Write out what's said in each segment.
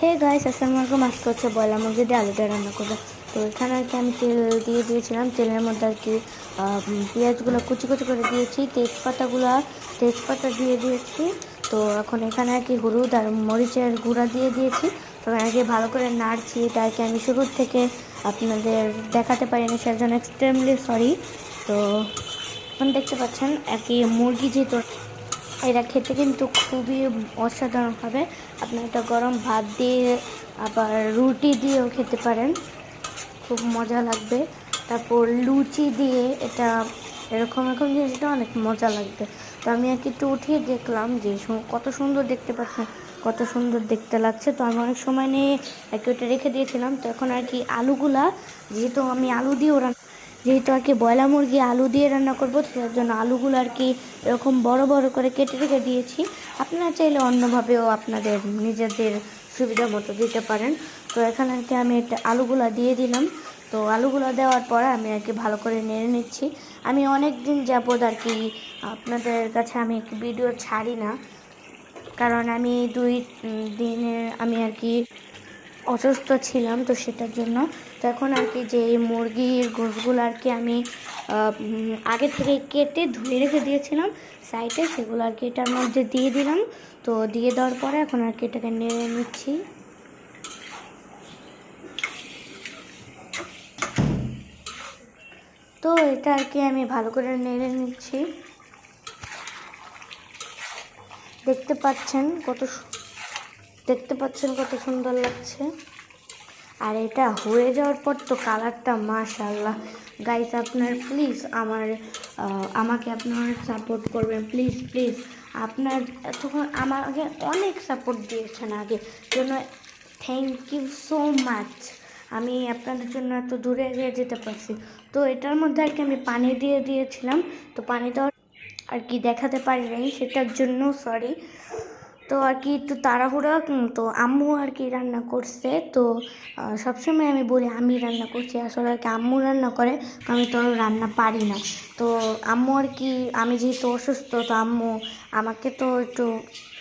Hey guys, আসসালামু আলাইকুম। আজকে হচ্ছে বয়লা মুরগি দিয়ে আলুটা রান্না করবো। তো এখানে আর কি আমি তেল দিয়ে দিয়েছিলাম। তেলের মধ্যে আর কি পেঁয়াজগুলো কুচি কুচি করে দিয়েছি, তেজপাতা দিয়ে দিয়েছি। তো এখন এখানে আর কি হলুদ আর মরিচের গুঁড়া দিয়ে দিয়েছি। তো আর কি ভালো করে নাড়ছি। এটা আর কি আমি শুরুর থেকে আপনাদের দেখাতে পারিনি, সেটার জন্য এক্সট্রিমলি সরি। তো এখন দেখতে পাচ্ছেন আর কি মুরগি যেহেতু এটা খেতে কিন্তু খুবই অসাধারণ হবে। আপনি এটা গরম ভাত দিয়ে আবার রুটি দিয়েও খেতে পারেন, খুব মজা লাগবে। তারপর লুচি দিয়ে এটা এরকম এরকম জিনিসটা অনেক মজা লাগবে। তো আমি আর কি একটু উঠিয়ে দেখলাম যে কত সুন্দর দেখতে পাচ্ছেন, কত সুন্দর দেখতে লাগছে। তো আমি অনেক সময় নিয়ে আর কি ওটা রেখে দিয়েছিলাম। তো এখন আর কি আলুগুলা, যেহেতু আমি আলু দিয়ে যেহেতু আর কি ব্রয়লার মুরগি আলু দিয়ে রান্না করবো, তার জন্য আলুগুলো আর কি এরকম বড় বড় করে কেটে রেখে দিয়েছি। আপনারা চাইলে অন্যভাবেও আপনাদের নিজেদের সুবিধা মতো দিতে পারেন। তো এখানে আর কি আমি একটা আলুগুলা দিয়ে দিলাম। তো আলুগুলো দেওয়ার পরে আমি আর কি ভালো করে নেড়ে নিচ্ছি। আমি অনেক দিন যাবত আর কি আপনাদের কাছে আমি ভিডিও ছাড়ি না, কারণ আমি 2 দিনের আমি আর কি অসুস্থ ছিলাম, তো সেটার জন্য। তো এখন আর কি যে এই মুরগির গোশগুলো আর কি আমি আগে থেকে কেটে ধুয়ে রেখে দিয়েছিলাম সাইডে, সেগুলো আর কি এটার মধ্যে দিয়ে দিলাম। তো দিয়ে দেওয়ার পরে এখন আর কি এটাকে নেড়ে নিচ্ছি। তো এটা আর কি আমি ভালো করে নেড়ে নিচ্ছি। দেখতে পাচ্ছেন কত সুন্দর লাগছে। আর এটা হয়ে যাওয়ার পর তো কালারটা মাশাআল্লাহ। গাইস, আপনার প্লিজ আমাকে আপনারা সাপোর্ট করবেন, প্লিজ প্লিজ। আপনার এতক্ষণ আমাকে অনেক সাপোর্ট দিয়েছেন আগে, জন্য থ্যাংক ইউ সো মাচ। আমি আপনাদের জন্য এত দূরে এগিয়ে যেতে পারছি। তো এটার মধ্যে আর কি আমি পানি দিয়ে দিয়েছিলাম। তো পানিটা আর কি দেখাতে পারি নাই, সেটার জন্য সরি। তো আর কি একটু তাড়াহুড়া, তো আম্মু আর কি রান্না করছে। তো সবসময় আমি বলি আমি রান্না করছি, আসলে আর কি আম্মু রান্না করে, আমি তো রান্না পারি না। তো আম্মু আর কি, আমি যেহেতু অসুস্থ, তো আম্মু আমাকে তো একটু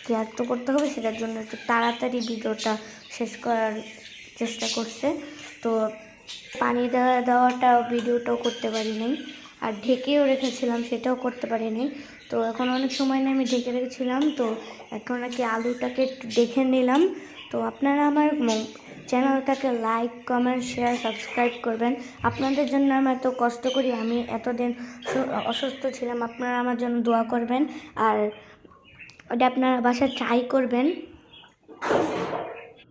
কেয়ার তো করতে হবে, সেটার জন্য একটু তাড়াতাড়ি ভিডিওটা শেষ করার চেষ্টা করছে। তো পানি দেওয়াটা ভিডিওটাও করতে পারি নাই, আর ঢেকেও রেখেছিলাম সেটাও করতে পারি নাই। তো এখন অনেক সময় নিয়ে আমি ঢেকে রেখেছিলাম। তো এখন আর কি আলুটাকে একটু দেখে নিলাম। তো আপনারা আমার চ্যানেলটাকে লাইক, কমেন্ট, শেয়ার, সাবস্ক্রাইব করবেন। আপনাদের জন্য আমি এত কষ্ট করি, আমি এতদিন অসুস্থ ছিলাম, আপনারা আমার জন্য দোয়া করবেন। আর ওটা আপনারা বাসায় ট্রাই করবেন।